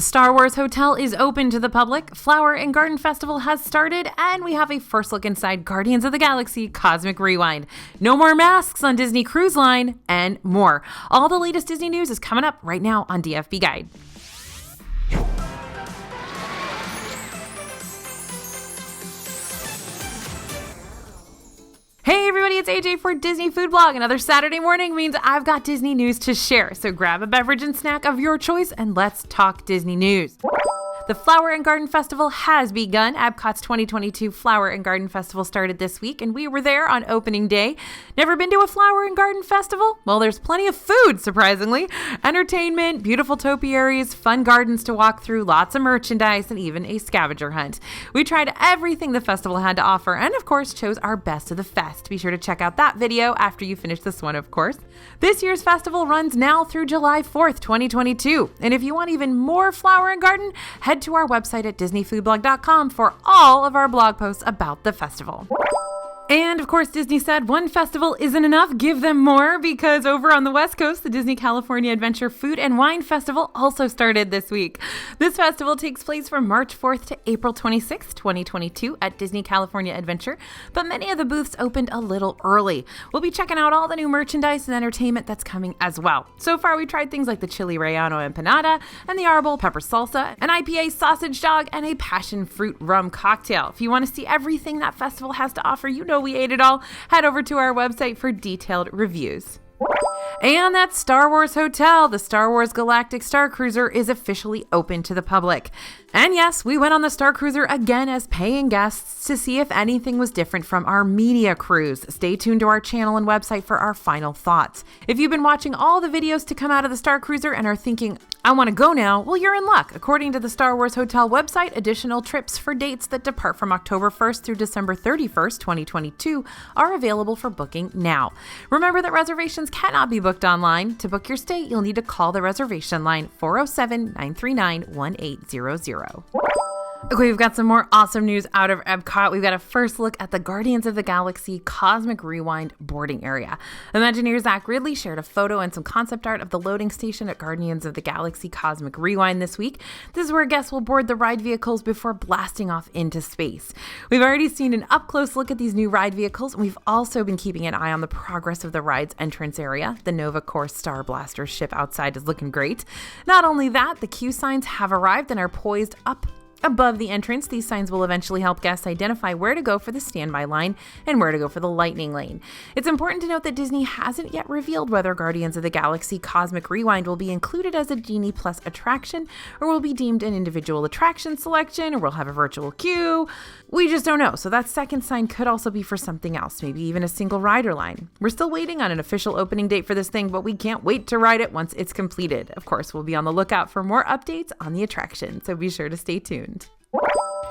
The Star Wars Hotel is open to the public, Flower and Garden Festival has started, and we have a first look inside Guardians of the Galaxy Cosmic Rewind. No more masks on Disney Cruise Line, and more. All the latest Disney news is coming up right now on DFB Guide. Hey everybody, it's AJ for Disney Food Blog. Another Saturday morning means I've got Disney news to share. So grab a beverage and snack of your choice and let's talk Disney news. The Flower and Garden Festival has begun. Epcot's 2022 Flower and Garden Festival started this week, and we were there on opening day. Never been to a Flower and Garden Festival? Well, there's plenty of food, surprisingly. Entertainment, beautiful topiaries, fun gardens to walk through, lots of merchandise, and even a scavenger hunt. We tried everything the festival had to offer, and of course, chose our best of the fest. Be sure to check out that video after you finish this one, of course. This year's festival runs now through July 4th, 2022. And if you want even more Flower and Garden, head to our website at disneyfoodblog.com for all of our blog posts about the festival. And of course, Disney said one festival isn't enough, give them more, because over on the West Coast, the Disney California Adventure Food and Wine Festival also started this week. This festival takes place from March 4th to April 26th, 2022 at Disney California Adventure, but many of the booths opened a little early. We'll be checking out all the new merchandise and entertainment that's coming as well. So far, we tried things like the Chili Relleno Empanada and the Arbol Pepper Salsa, an IPA sausage dog, and a passion fruit rum cocktail. If you want to see everything that festival has to offer, you know we ate it all. Head over to our website for detailed reviews. And that Star Wars Hotel, the Star Wars Galactic Starcruiser, is officially open to the public. And yes, we went on the Starcruiser again as paying guests to see if anything was different from our media cruise. Stay tuned to our channel and website for our final thoughts. If you've been watching all the videos to come out of the Starcruiser and are thinking, I want to go now, well, you're in luck. According to the Star Wars Hotel website, additional trips for dates that depart from October 1st through December 31st, 2022 are available for booking now. Remember that reservations cannot be booked online. To book your stay, you'll need to call the reservation line 407-939-1800. Okay, we've got some more awesome news out of Epcot. We've got a first look at the Guardians of the Galaxy Cosmic Rewind boarding area. Imagineer Zach Ridley shared a photo and some concept art of the loading station at Guardians of the Galaxy Cosmic Rewind this week. This is where guests will board the ride vehicles before blasting off into space. We've already seen an up-close look at these new ride vehicles, and we've also been keeping an eye on the progress of the ride's entrance area. The Nova Corps Star Blaster ship outside is looking great. Not only that, the queue signs have arrived and are poised up above the entrance. These signs will eventually help guests identify where to go for the standby line and where to go for the lightning lane. It's important to note that Disney hasn't yet revealed whether Guardians of the Galaxy Cosmic Rewind will be included as a Genie Plus attraction or will be deemed an individual attraction selection or will have a virtual queue. We just don't know. So that second sign could also be for something else, maybe even a single rider line. We're still waiting on an official opening date for this thing, but we can't wait to ride it once it's completed. Of course, we'll be on the lookout for more updates on the attraction, so be sure to stay tuned.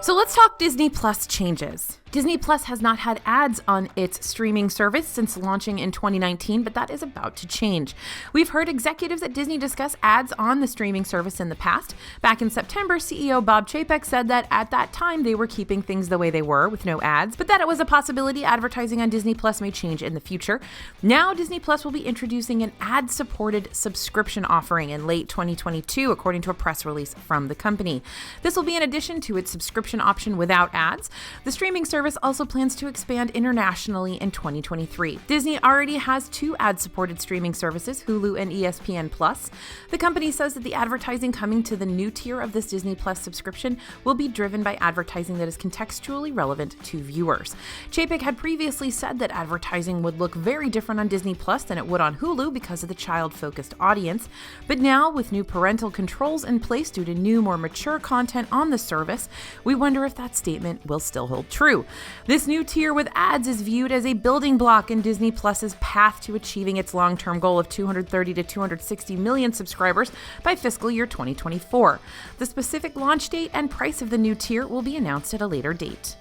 So let's talk Disney Plus changes. Disney Plus has not had ads on its streaming service since launching in 2019, but that is about to change. We've heard executives at Disney discuss ads on the streaming service in the past. Back in September, CEO Bob Chapek said that at that time they were keeping things the way they were with no ads, but that it was a possibility advertising on Disney Plus may change in the future. Now Disney Plus will be introducing an ad-supported subscription offering in late 2022, according to a press release from the company. This will be in addition to its subscription option without ads. The streaming service also plans to expand internationally in 2023. Disney already has two ad-supported streaming services, Hulu and ESPN+. The company says that the advertising coming to the new tier of this Disney Plus subscription will be driven by advertising that is contextually relevant to viewers. Chapek had previously said that advertising would look very different on Disney Plus than it would on Hulu because of the child-focused audience. But now, with new parental controls in place due to new, more mature content on the service, we wonder if that statement will still hold true. This new tier with ads is viewed as a building block in Disney Plus's path to achieving its long-term goal of 230 to 260 million subscribers by fiscal year 2024. The specific launch date and price of the new tier will be announced at a later date.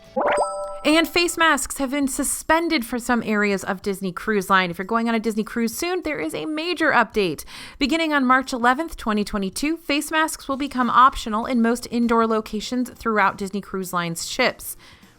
And face masks have been suspended for some areas of Disney Cruise Line. If you're going on a Disney cruise soon, there is a major update. Beginning on March 11th, 2022, face masks will become optional in most indoor locations throughout Disney Cruise Line's ships.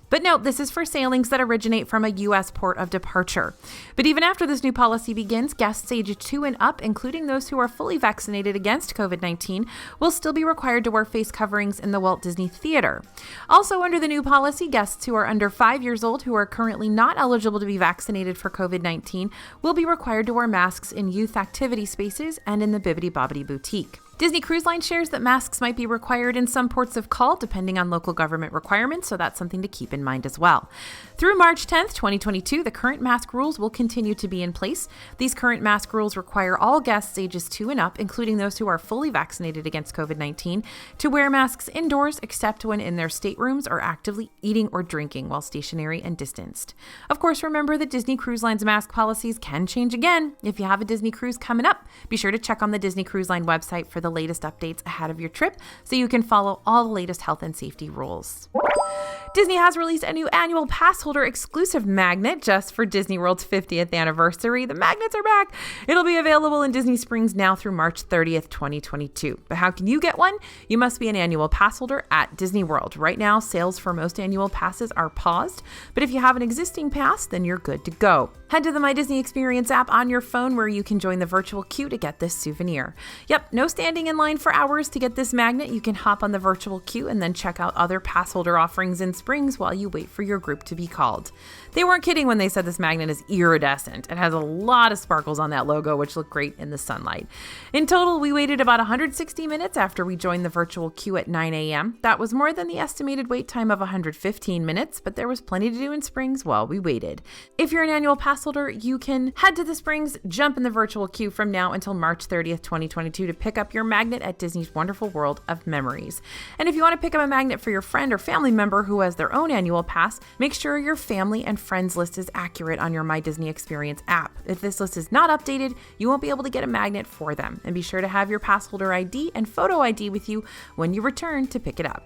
But note, this is for sailings that originate from a U.S. port of departure. But even after this new policy begins, guests age 2 and up, including those who are fully vaccinated against COVID-19, will still be required to wear face coverings in the Walt Disney Theater. Also, under the new policy, guests who are under 5 years old who are currently not eligible to be vaccinated for COVID-19 will be required to wear masks in youth activity spaces and in the Bibbidi Bobbidi Boutique. Disney Cruise Line shares that masks might be required in some ports of call, depending on local government requirements, so that's something to keep in mind as well. Through March 10th, 2022, the current mask rules will continue to be in place. These current mask rules require all guests ages 2 and up, including those who are fully vaccinated against COVID-19, to wear masks indoors except when in their staterooms or actively eating or drinking while stationary and distanced. Of course, remember that Disney Cruise Line's mask policies can change again. If you have a Disney cruise coming up, be sure to check on the Disney Cruise Line website for the latest updates ahead of your trip so you can follow all the latest health and safety rules. Disney has released a new annual Passholder exclusive magnet just for Disney World's 50th anniversary. The magnets are back. It'll be available in Disney Springs now through March 30th, 2022. But how can you get one? You must be an annual pass holder at Disney World. Right now, sales for most annual passes are paused, but if you have an existing pass, then you're good to go. Head to the My Disney Experience app on your phone where you can join the virtual queue to get this souvenir. Yep, no standing in line for hours to get this magnet. You can hop on the virtual queue and then check out other pass holder offerings in Springs while you wait for your group to be called. They weren't kidding when they said this magnet is iridescent. It has a lot of sparkles on that logo, which look great in the sunlight. In total, we waited about 160 minutes after we joined the virtual queue at 9 a.m. That was more than the estimated wait time of 115 minutes, but there was plenty to do in Springs while we waited. If you're an annual pass holder, you can head to the Springs, jump in the virtual queue from now until March 30th, 2022 to pick up your magnet at Disney's Wonderful World of Memories. And if you want to pick up a magnet for your friend or family member who has their own annual pass, make sure your family and friends list is accurate on your My Disney Experience app. If this list is not updated, you won't be able to get a magnet for them. And be sure to have your pass holder ID and photo ID with you when you return to pick it up.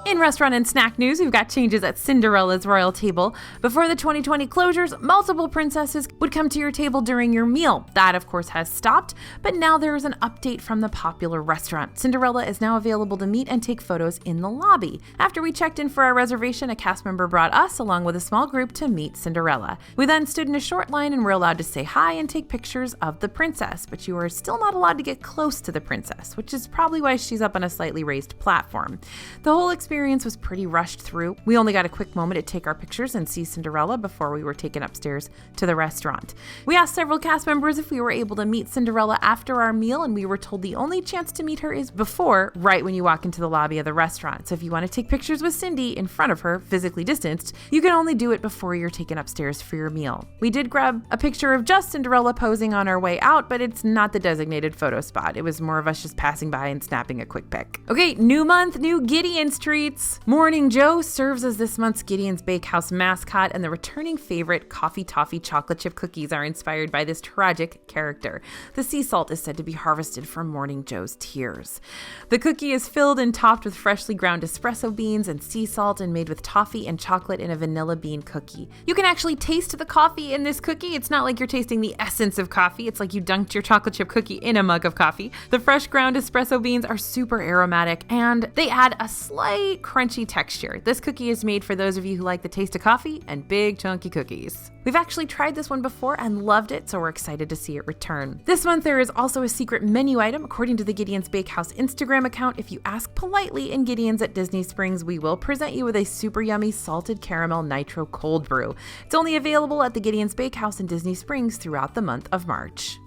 In restaurant and snack news, we've got changes at Cinderella's Royal Table. Before the 2020 closures, multiple princesses would come to your table during your meal. That, of course, has stopped, but now there is an update from the popular restaurant. Cinderella is now available to meet and take photos in the lobby. After we checked in for our reservation, a cast member brought us, along with a small group, to meet Cinderella. We then stood in a short line and were allowed to say hi and take pictures of the princess, but you are still not allowed to get close to the princess, which is probably why she's up on a slightly raised platform. The whole experience was pretty rushed through. We only got a quick moment to take our pictures and see Cinderella before we were taken upstairs to the restaurant. We asked several cast members if we were able to meet Cinderella after our meal, and we were told the only chance to meet her is before, right when you walk into the lobby of the restaurant. So if you want to take pictures with Cindy in front of her, physically distanced, you can only do it before you're taken upstairs for your meal. We did grab a picture of just Cinderella posing on our way out, but it's not the designated photo spot. It was more of us just passing by and snapping a quick pic. Okay, new month, new Gideon's treats. Morning Joe serves as this month's Gideon's Bakehouse mascot, and the returning favorite Coffee Toffee chocolate chip cookies are inspired by this tragic character. The sea salt is said to be harvested from Morning Joe's tears. The cookie is filled and topped with freshly ground espresso beans and sea salt and made with toffee and chocolate in a vanilla bean cookie. You can actually taste the coffee in this cookie. It's not like you're tasting the essence of coffee. It's like you dunked your chocolate chip cookie in a mug of coffee. The fresh ground espresso beans are super aromatic and they add a slight crunchy texture. This cookie is made for those of you who like the taste of coffee and big chunky cookies. We've actually tried this one before and loved it, so we're excited to see it return. This month there is also a secret menu item. According to the Gideon's Bakehouse Instagram account, if you ask politely in Gideon's at Disney Springs, we will present you with a super yummy salted caramel nitro cold brew. It's only available at the Gideon's Bakehouse in Disney Springs throughout the month of March.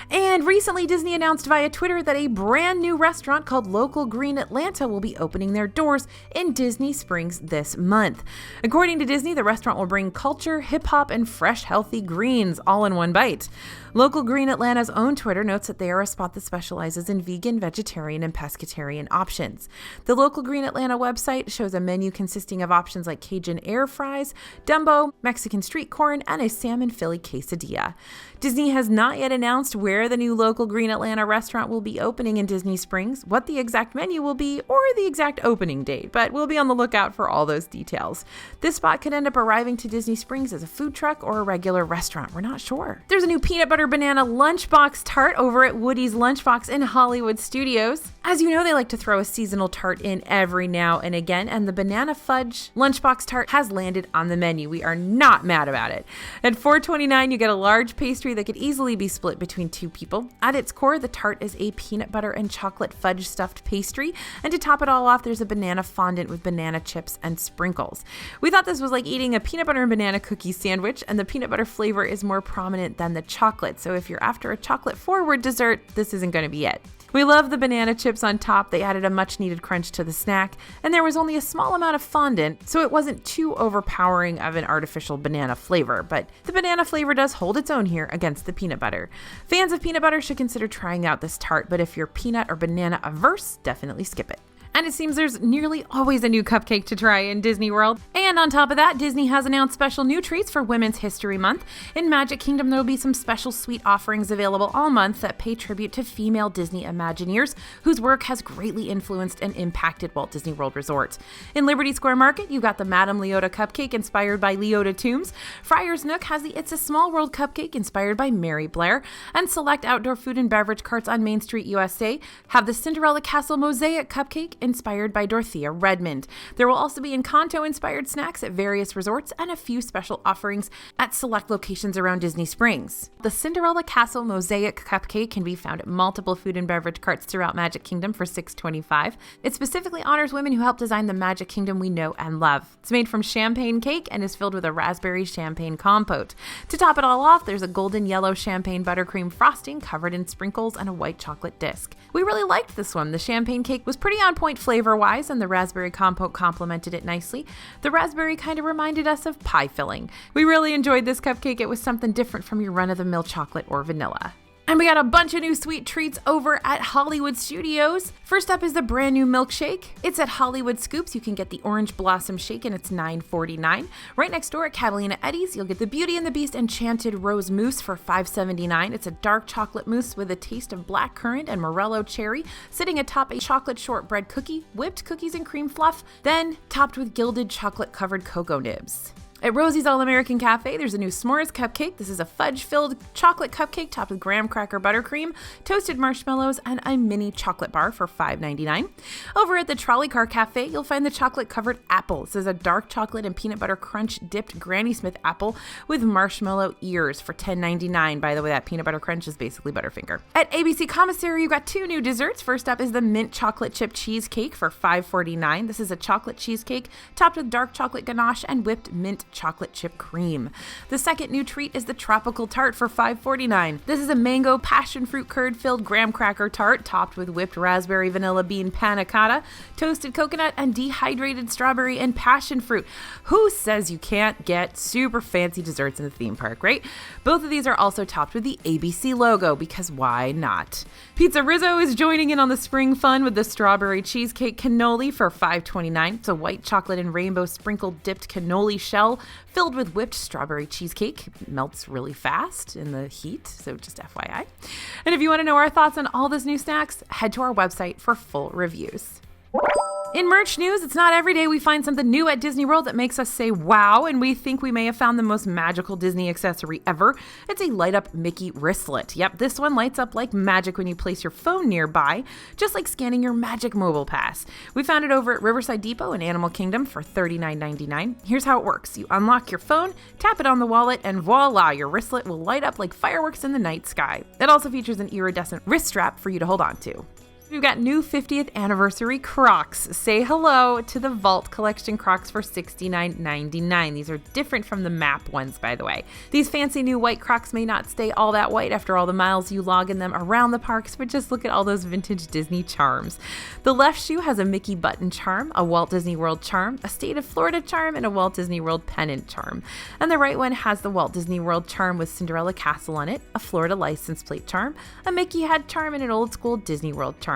And recently, Disney announced via Twitter that a brand new restaurant called Local Green Atlanta will be opening their doors in Disney Springs this month. According to Disney, the restaurant will bring culture, hip-hop, and fresh, healthy greens all in one bite. Local Green Atlanta's own Twitter notes that they are a spot that specializes in vegan, vegetarian, and pescatarian options. The Local Green Atlanta website shows a menu consisting of options like Cajun air fries, Dumbo, Mexican street corn, and a salmon Philly quesadilla. Disney has not yet announced announced where the new local Green Atlanta restaurant will be opening in Disney Springs, what the exact menu will be, or the exact opening date, but we'll be on the lookout for all those details. This spot could end up arriving to Disney Springs as a food truck or a regular restaurant. We're not sure. There's a new peanut butter banana lunchbox tart over at Woody's Lunchbox in Hollywood Studios. As you know, they like to throw a seasonal tart in every now and again, and the banana fudge lunchbox tart has landed on the menu. We are not mad about it. At $4.29, you get a large pastry that could easily be split between two people. At its core, the tart is a peanut butter and chocolate fudge stuffed pastry, and to top it all off, there's a banana fondant with banana chips and sprinkles. We thought this was like eating a peanut butter and banana cookie sandwich, and the peanut butter flavor is more prominent than the chocolate, so if you're after a chocolate-forward dessert, this isn't going to be it. We love the banana chips on top. They added a much needed crunch to the snack, and there was only a small amount of fondant, so it wasn't too overpowering of an artificial banana flavor, but the banana flavor does hold its own here against the peanut butter. Fans of peanut butter should consider trying out this tart, but if you're peanut or banana averse, definitely skip it. And it seems there's nearly always a new cupcake to try in Disney World. And on top of that, Disney has announced special new treats for Women's History Month. In Magic Kingdom, there will be some special sweet offerings available all month that pay tribute to female Disney Imagineers whose work has greatly influenced and impacted Walt Disney World Resort. In Liberty Square Market, you've got the Madame Leota cupcake inspired by Leota Tombs. Friar's Nook has the It's a Small World cupcake inspired by Mary Blair. And select outdoor food and beverage carts on Main Street USA have the Cinderella Castle Mosaic cupcake inspired by Dorothea Redmond. There will also be Encanto-inspired snacks at various resorts and a few special offerings at select locations around Disney Springs. The Cinderella Castle Mosaic cupcake can be found at multiple food and beverage carts throughout Magic Kingdom for $6.25. It specifically honors women who helped design the Magic Kingdom we know and love. It's made from champagne cake and is filled with a raspberry champagne compote. To top it all off, there's a golden yellow champagne buttercream frosting covered in sprinkles and a white chocolate disc. We really liked this one. The champagne cake was pretty on point flavor-wise, and the raspberry compote complemented it nicely. The raspberry kind of reminded us of pie filling. We really enjoyed this cupcake. It was something different from your run-of-the-mill chocolate or vanilla. And we got a bunch of new sweet treats over at Hollywood Studios. First up is the brand new milkshake. It's at Hollywood Scoops. You can get the Orange Blossom Shake and it's $9.49. Right next door at Catalina Eddie's, you'll get the Beauty and the Beast Enchanted Rose Mousse for $5.79. It's a dark chocolate mousse with a taste of blackcurrant and morello cherry, sitting atop a chocolate shortbread cookie, whipped cookies and cream fluff, then topped with gilded chocolate-covered cocoa nibs. At Rosie's All-American Cafe, there's a new s'mores cupcake. This is a fudge-filled chocolate cupcake topped with graham cracker buttercream, toasted marshmallows, and a mini chocolate bar for $5.99. Over at the Trolley Car Cafe, you'll find the chocolate-covered apple. This is a dark chocolate and peanut butter crunch-dipped Granny Smith apple with marshmallow ears for $10.99. By the way, that peanut butter crunch is basically Butterfinger. At ABC Commissary, you've got two new desserts. First up is the mint chocolate chip cheesecake for $5.49. This is a chocolate cheesecake topped with dark chocolate ganache and whipped mint chocolate chip cream. The second new treat is the tropical tart for $5.49. This is a mango passion fruit curd filled graham cracker tart topped with whipped raspberry vanilla bean panna cotta, toasted coconut, and dehydrated strawberry and passion fruit. Who says you can't get super fancy desserts in the theme park, right? Both of these are also topped with the ABC logo, because why not? Pizza Rizzo is joining in on the spring fun with the strawberry cheesecake cannoli for $5.29. It's a white chocolate and rainbow sprinkled dipped cannoli shell filled with whipped strawberry cheesecake. It melts really fast in the heat, so just FYI. And if you want to know our thoughts on all those new snacks, head to our website for full reviews. In merch news, it's not every day we find something new at Disney World that makes us say wow, and we think we may have found the most magical Disney accessory ever. It's a LightUp Mickey Wristlet. Yep, this one lights up like magic when you place your phone nearby, just like scanning your Magic Mobile Pass. We found it over at Riverside Depot in Animal Kingdom for $39.99. Here's how it works. You unlock your phone, tap it on the wallet, and voila, your wristlet will light up like fireworks in the night sky. It also features an iridescent wrist strap for you to hold on to. We've got new 50th Anniversary Crocs. Say hello to the Vault Collection Crocs for $69.99. These are different from the map ones, by the way. These fancy new white Crocs may not stay all that white after all the miles you log in them around the parks, but just look at all those vintage Disney charms. The left shoe has a Mickey button charm, a Walt Disney World charm, a State of Florida charm, and a Walt Disney World pennant charm. And the right one has the Walt Disney World charm with Cinderella Castle on it, a Florida license plate charm, a Mickey head charm, and an old school Disney World charm.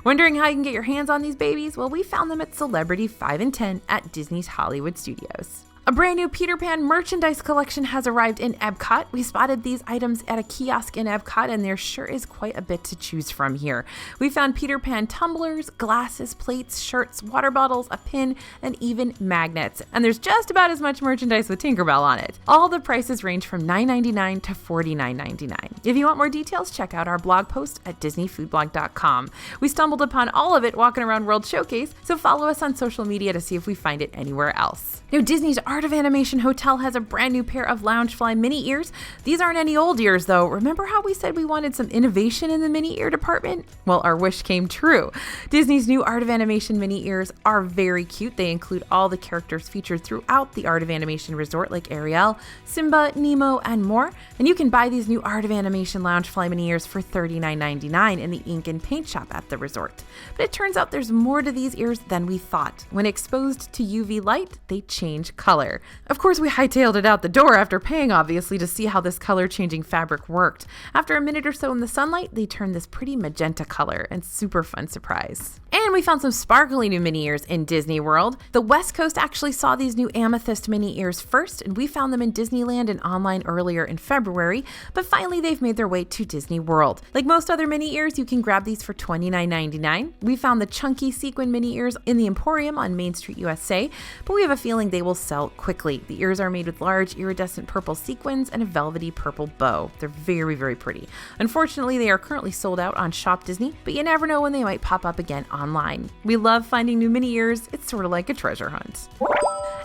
Wondering how you can get your hands on these babies? Well, we found them at Celebrity 5 and 10 at Disney's Hollywood Studios. A brand new Peter Pan merchandise collection has arrived in Epcot. We spotted these items at a kiosk in Epcot, and there sure is quite a bit to choose from here. We found Peter Pan tumblers, glasses, plates, shirts, water bottles, a pin, and even magnets. And there's just about as much merchandise with Tinkerbell on it. All the prices range from $9.99 to $49.99. If you want more details, check out our blog post at disneyfoodblog.com. We stumbled upon all of it walking around World Showcase, so follow us on social media to see if we find it anywhere else. Now, Disney's Art of Animation Hotel has a brand new pair of Loungefly mini ears. These aren't any old ears, though. Remember how we said we wanted some innovation in the mini ear department? Well, our wish came true. Disney's new Art of Animation mini ears are very cute. They include all the characters featured throughout the Art of Animation resort, like Ariel, Simba, Nemo, and more. And you can buy these new Art of Animation Loungefly mini ears for $39.99 in the ink and paint shop at the resort. But it turns out there's more to these ears than we thought. When exposed to UV light, they change color. Of course, we hightailed it out the door after paying, obviously, to see how this color-changing fabric worked. After a minute or so in the sunlight, they turned this pretty magenta color, and super fun surprise. And we found some sparkly new mini ears in Disney World. The West Coast actually saw these new amethyst mini ears first, and we found them in Disneyland and online earlier in February, but finally they've made their way to Disney World. Like most other mini ears, you can grab these for $29.99. We found the chunky sequin mini ears in the Emporium on Main Street, USA, but we have a feeling they will sell quickly. The ears are made with large iridescent purple sequins and a velvety purple bow. They're very, very pretty. Unfortunately, they are currently sold out on Shop Disney, but you never know when they might pop up again online. We love finding new mini ears. It's sort of like a treasure hunt.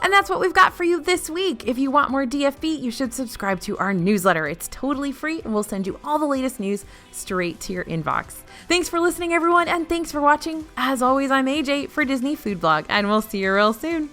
And that's what we've got for you this week. If you want more DFB, you should subscribe to our newsletter. It's totally free, and we'll send you all the latest news straight to your inbox. Thanks for listening, everyone, and thanks for watching. As always, I'm AJ for Disney Food Blog, and we'll see you real soon.